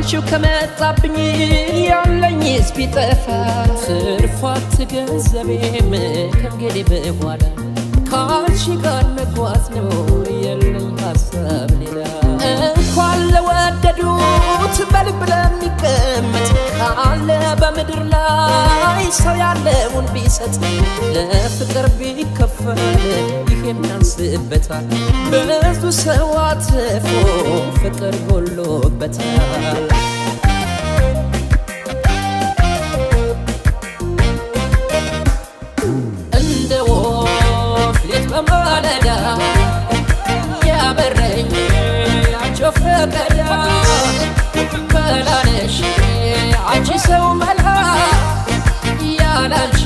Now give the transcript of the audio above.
አንቺው ከመጣብኝ ያለኝስ ቢጠፋ ትርፏት ገንዘቤም ከእንግዲህ በኋላ ካንቺ ጋር መጓዝ ነው የለኝ ሀሳብ ሌላ እንኳን ለወደዱት በልብ ለሚቀመጥ ካለ በምድር ላይ ሰው ያለውን ቢሰጥ ለፍቅር ቢከፈል ይሄም ያንስበታል ብዙ ሰው አትርፎ ፍቅር ጎሎበታል እንደ ወፍ ሌት በማለዳ ያበረኝ ያንቺው ፈቀዳ መላ ነሽ አንቺ ሰው መላ ያላንቺ